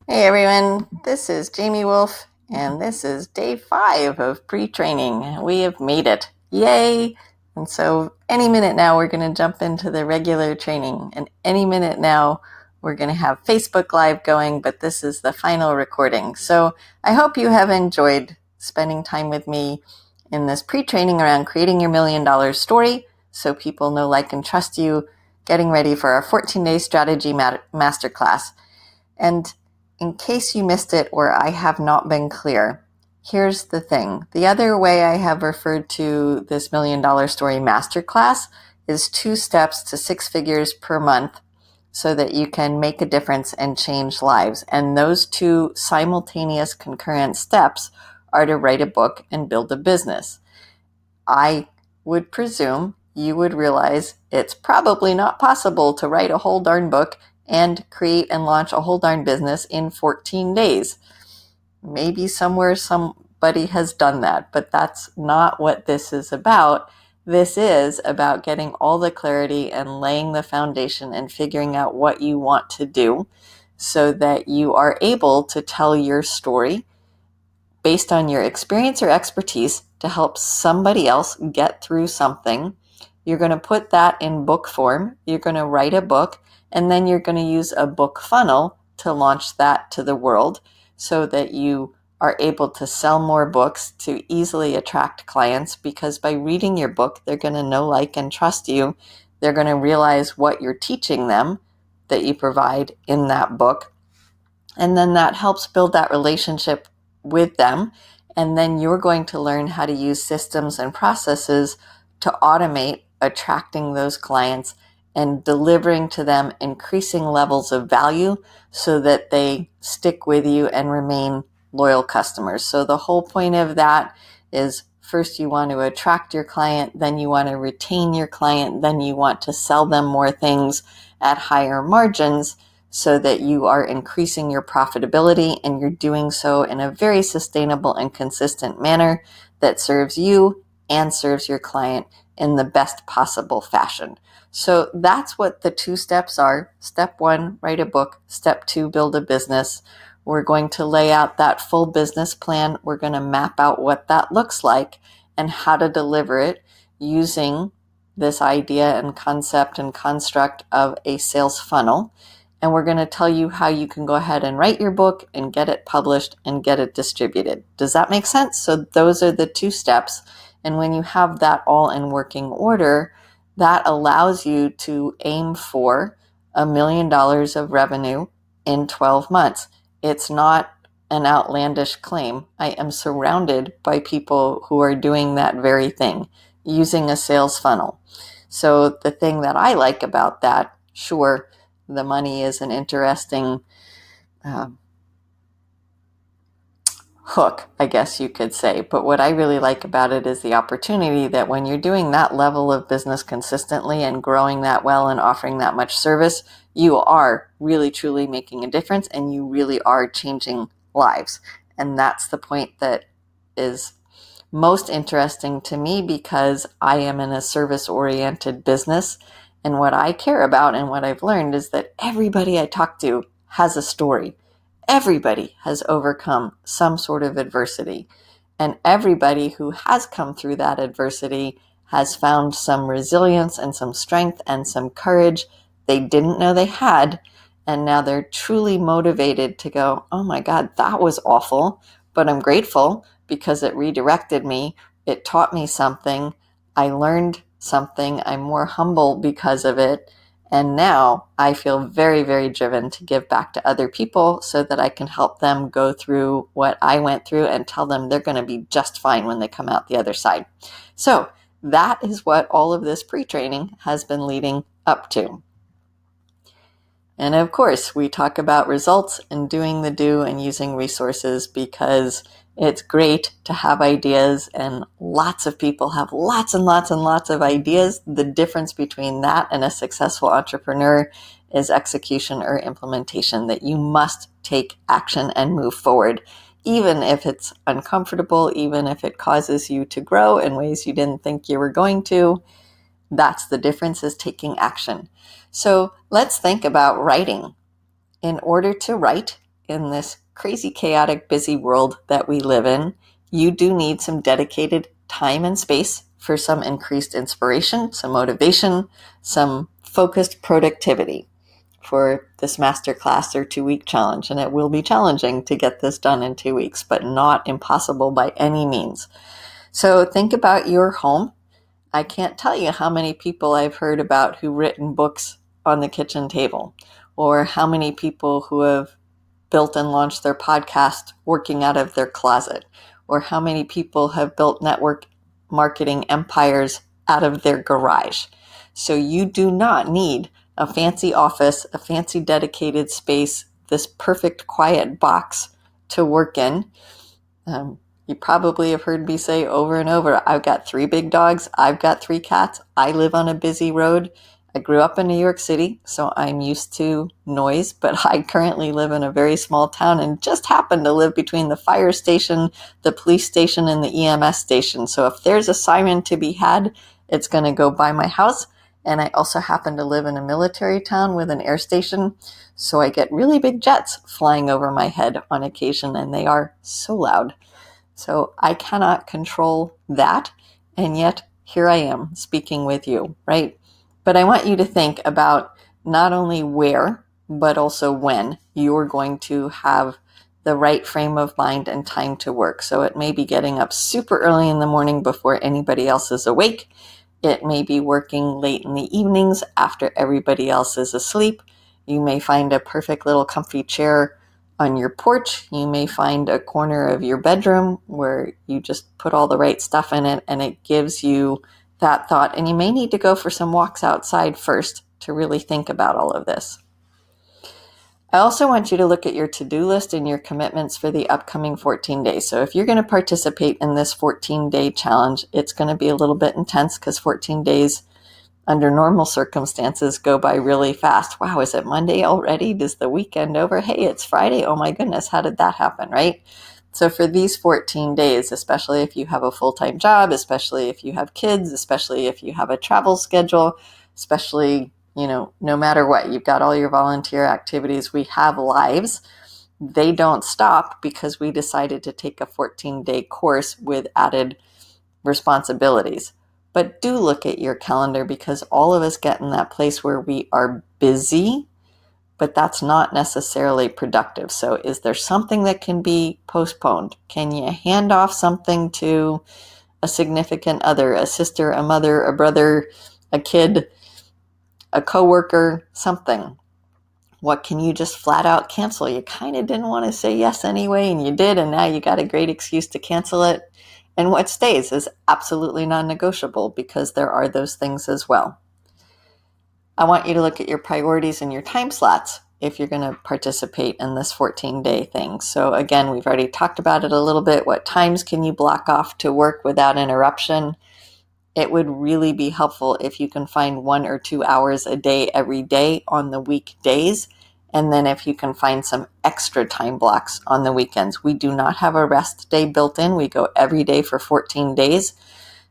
Hey everyone, this is Jamie Wolf, and this is day 5 of pre-training. We have made it. Yay! And so any minute now we're going to jump into the regular training, and any minute now we're going to have Facebook Live going, but this is the final recording. So I hope you have enjoyed spending time with me in this pre-training around creating your $1 million story so people know, like, and trust you, getting ready for our 14-day strategy masterclass. And in case you missed it or I have not been clear, here's the thing. The other way I have referred to this $1 million story masterclass is 2 steps to 6 figures per month so that you can make a difference and change lives. And those 2 simultaneous concurrent steps are to write a book and build a business. I would presume you would realize it's probably not possible to write a whole darn book and create and launch a whole darn business in 14 days. Maybe somewhere somebody has done that, but that's not what this is about. This is about getting all the clarity and laying the foundation and figuring out what you want to do so that you are able to tell your story based on your experience or expertise to help somebody else get through something. You're going to put that in book form. You're going to write a book, and then you're going to use a book funnel to launch that to the world so that you are able to sell more books to easily attract clients, because by reading your book, they're going to know, like, and trust you. They're going to realize what you're teaching them that you provide in that book. And then that helps build that relationship with them. And then you're going to learn how to use systems and processes to automate attracting those clients and delivering to them increasing levels of value so that they stick with you and remain loyal customers. So the whole point of that is, first you want to attract your client, then you want to retain your client, then you want to sell them more things at higher margins so that you are increasing your profitability, and you're doing so in a very sustainable and consistent manner that serves you and serves your client in the best possible fashion. So that's what the 2 steps are. Step 1, write a book. Step 2, build a business. We're going to lay out that full business plan. We're going to map out what that looks like and how to deliver it using this idea and concept and construct of a sales funnel. And we're going to tell you how you can go ahead and write your book and get it published and get it distributed. Does that make sense? So those are the 2 steps. And when you have that all in working order, that allows you to aim for $1 million of revenue in 12 months. It's not an outlandish claim. I am surrounded by people who are doing that very thing, using a sales funnel. So the thing that I like about that, sure, the money is an interesting hook, I guess you could say. But what I really like about it is the opportunity that when you're doing that level of business consistently and growing that well and offering that much service, you are really truly making a difference and you really are changing lives. And that's the point that is most interesting to me, because I am in a service-oriented business. And what I care about and what I've learned is that everybody I talk to has a story. Everybody has overcome some sort of adversity. And everybody who has come through that adversity has found some resilience and some strength and some courage they didn't know they had. And now they're truly motivated to go, oh my God, that was awful, but I'm grateful because it redirected me. It taught me something. I learned something. I'm more humble because of it. And now I feel very, very driven to give back to other people so that I can help them go through what I went through and tell them they're going to be just fine when they come out the other side. So that is what all of this pre-training has been leading up to. And of course, we talk about results and doing the do and using resources, because it's great to have ideas, and lots of people have lots and lots and lots of ideas. The difference between that and a successful entrepreneur is execution or implementation, that you must take action and move forward, even if it's uncomfortable, even if it causes you to grow in ways you didn't think you were going to. That's the difference, is taking action. So let's think about writing. In order to write, in this crazy, chaotic, busy world that we live in, you do need some dedicated time and space for some increased inspiration, some motivation, some focused productivity for this masterclass or 2-week challenge. And it will be challenging to get this done in 2 weeks, but not impossible by any means. So think about your home. I can't tell you how many people I've heard about who've written books on the kitchen table, or how many people who have built and launched their podcast working out of their closet, or how many people have built network marketing empires out of their garage. So you do not need a fancy office, a fancy dedicated space, this perfect quiet box to work in. You probably have heard me say over and over, I've got 3 big dogs, I've got 3 cats, I live on a busy road. I grew up in New York City, so I'm used to noise, but I currently live in a very small town and just happen to live between the fire station, the police station, and the EMS station. So if there's a siren to be had, it's going to go by my house. And I also happen to live in a military town with an air station, so I get really big jets flying over my head on occasion, and they are so loud. So I cannot control that, and yet here I am speaking with you, right? But I want you to think about not only where, but also when you're going to have the right frame of mind and time to work. So it may be getting up super early in the morning before anybody else is awake. It may be working late in the evenings after everybody else is asleep. You may find a perfect little comfy chair on your porch. You may find a corner of your bedroom where you just put all the right stuff in it and it gives you that thought. And you may need to go for some walks outside first to really think about all of this. I also want you to look at your to-do list and your commitments for the upcoming 14 days. So if you're going to participate in this 14-day challenge, it's going to be a little bit intense because 14 days under normal circumstances go by really fast. Wow, is it Monday already? Does the weekend over? Hey, it's Friday. Oh my goodness, how did that happen, right? So for these 14 days, especially if you have a full-time job, especially if you have kids, especially if you have a travel schedule, especially, no matter what, you've got all your volunteer activities, we have lives. They don't stop because we decided to take a 14-day course with added responsibilities. But do look at your calendar, because all of us get in that place where we are busy, but that's not necessarily productive. So is there something that can be postponed? Can you hand off something to a significant other, a sister, a mother, a brother, a kid, a coworker, something? What can you just flat out cancel? You kind of didn't want to say yes anyway, and you did, and now you got a great excuse to cancel it. And what stays is absolutely non-negotiable, because there are those things as well. I want you to look at your priorities and your time slots if you're going to participate in this 14-day thing. So again, we've already talked about it a little bit. What times can you block off to work without interruption? It would really be helpful if you can find 1 or 2 hours a day every day on the weekdays. And then if you can find some extra time blocks on the weekends. We do not have a rest day built in. We go every day for 14 days.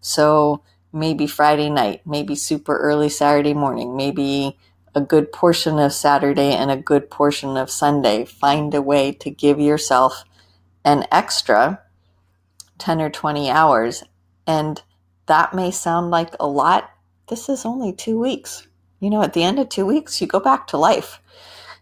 So maybe Friday night, maybe super early Saturday morning, maybe a good portion of Saturday and a good portion of Sunday. Find a way to give yourself an extra 10 or 20 hours. And that may sound like a lot. This is only 2 weeks. At the end of 2 weeks, you go back to life.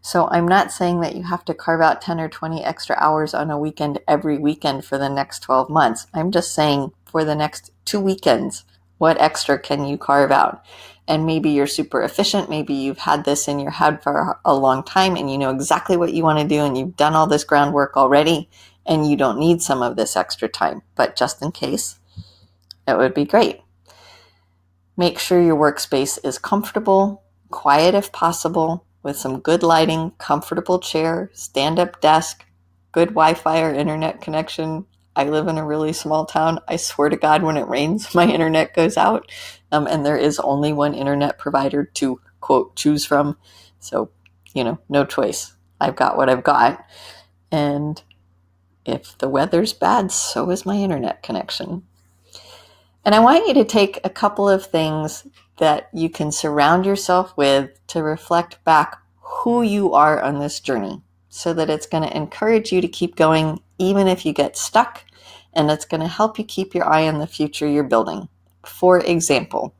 So I'm not saying that you have to carve out 10 or 20 extra hours on a weekend every weekend for the next 12 months. I'm just saying for the next 2 weekends, what extra can you carve out? And maybe you're super efficient. Maybe you've had this in your head for a long time and you know exactly what you want to do and you've done all this groundwork already and you don't need some of this extra time. But just in case, it would be great. Make sure your workspace is comfortable, quiet if possible, with some good lighting, comfortable chair, stand-up desk, good Wi-Fi or internet connection. I live in a really small town. I swear to God, when it rains, my internet goes out. And there is only one internet provider to, quote, choose from. So, no choice. I've got what I've got. And if the weather's bad, so is my internet connection. And I want you to take a couple of things that you can surround yourself with to reflect back who you are on this journey. so that it's going to encourage you to keep going even if you get stuck, and it's going to help you keep your eye on the future you're building. For example,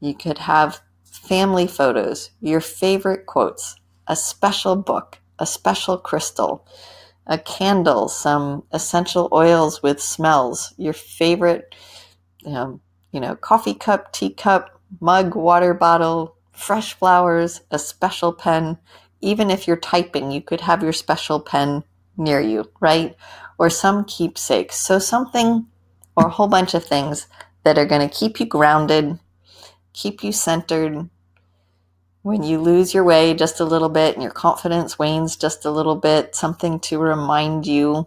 you could have family photos, your favorite quotes, a special book, a special crystal, a candle, some essential oils with smells, your favorite coffee cup, teacup, mug, water bottle, fresh flowers, a special pen. Even if you're typing, you could have your special pen near you, right? Or some keepsakes. So something or a whole bunch of things that are going to keep you grounded, keep you centered. When you lose your way just a little bit and your confidence wanes just a little bit, something to remind you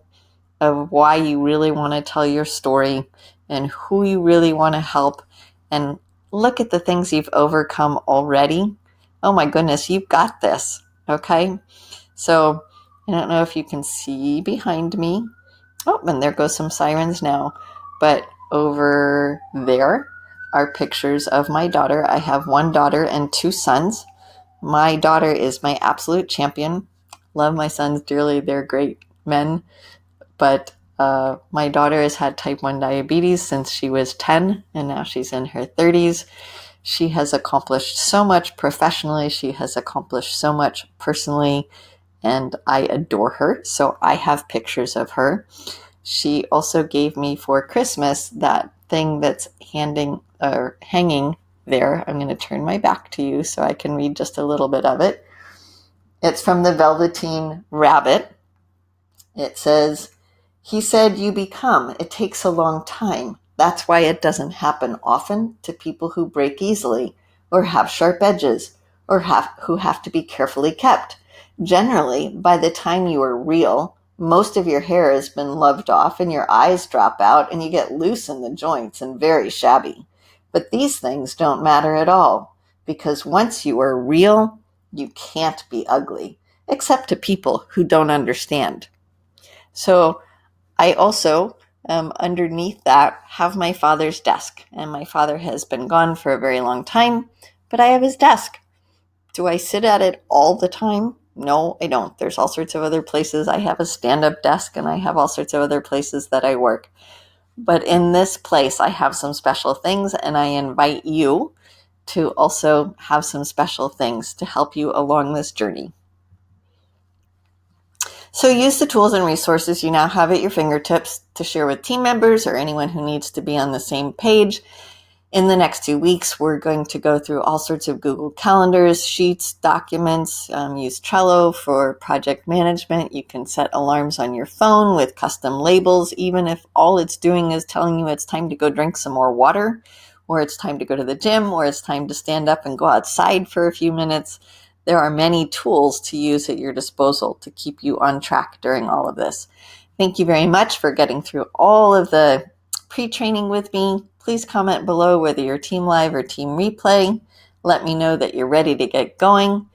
of why you really want to tell your story and who you really want to help, and look at the things you've overcome already. Oh my goodness, you've got this. Okay. So I don't know if you can see behind me. Oh, and there goes some sirens now. But over there are pictures of my daughter. I have one daughter and two sons. My daughter is my absolute champion. Love my sons dearly. They're great men. But my daughter has had type 1 diabetes since she was 10, and now she's in her 30s. She has accomplished so much professionally. She has accomplished so much personally, and I adore her. So I have pictures of her. She also gave me for Christmas that thing that's hanging there. I'm going to turn my back to you so I can read just a little bit of it. It's from the Velveteen Rabbit. It says, "He said you become. It takes a long time. That's why it doesn't happen often to people who break easily, or have sharp edges, or who have to be carefully kept. Generally, by the time you are real, most of your hair has been loved off and your eyes drop out and you get loose in the joints and very shabby. But these things don't matter at all, because once you are real, you can't be ugly, except to people who don't understand." So I also, underneath that, have my father's desk. And my father has been gone for a very long time, but I have his desk. Do I sit at it all the time? No, I don't. There's all sorts of other places. I have a stand-up desk and I have all sorts of other places that I work. But in this place, I have some special things, and I invite you to also have some special things to help you along this journey. So use the tools and resources you now have at your fingertips to share with team members or anyone who needs to be on the same page. In the next 2 weeks, we're going to go through all sorts of Google Calendars, sheets, documents. Use Trello for project management. You can set alarms on your phone with custom labels, even if all it's doing is telling you it's time to go drink some more water, or it's time to go to the gym, or it's time to stand up and go outside for a few minutes. There are many tools to use at your disposal to keep you on track during all of this. Thank you very much for getting through all of the pre-training with me. Please comment below whether you're team live or team replay. Let me know that you're ready to get going.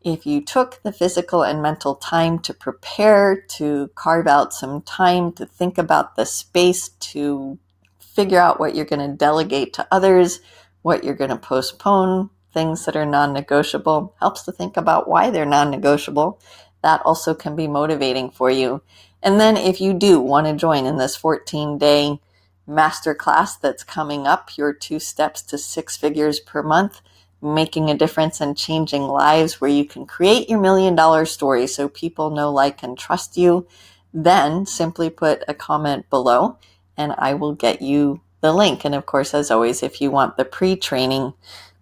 If you took the physical and mental time to prepare, to carve out some time to think about the space, to figure out what you're going to delegate to others, what you're going to postpone, things that are non-negotiable, helps to think about why they're non-negotiable. That also can be motivating for you. And then if you do want to join in this 14-day masterclass that's coming up, your 2 steps to 6 figures per month, making a difference and changing lives, where you can create your $1 million story so people know, like, and trust you, then simply put a comment below and I will get you the link. And of course, as always, if you want the pre-training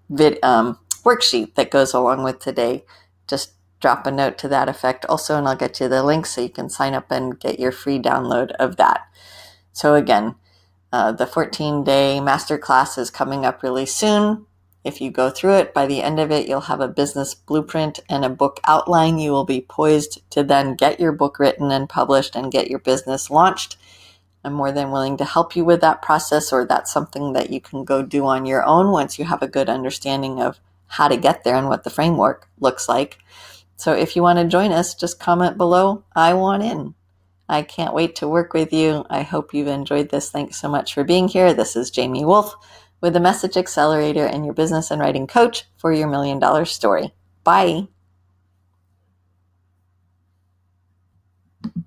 worksheet that goes along with today, just drop a note to that effect also, and I'll get you the link so you can sign up and get your free download of that. So again, the 14-day masterclass is coming up really soon. If you go through it, by the end of it, you'll have a business blueprint and a book outline. You will be poised to then get your book written and published and get your business launched. I'm more than willing to help you with that process, or that's something that you can go do on your own once you have a good understanding of how to get there and what the framework looks like. So if you want to join us, just comment below, "I want in." I can't wait to work with you. I hope you've enjoyed this. Thanks so much for being here. This is Jamie Wolf with the Message Accelerator and your business and writing coach for your $1 million story. Bye.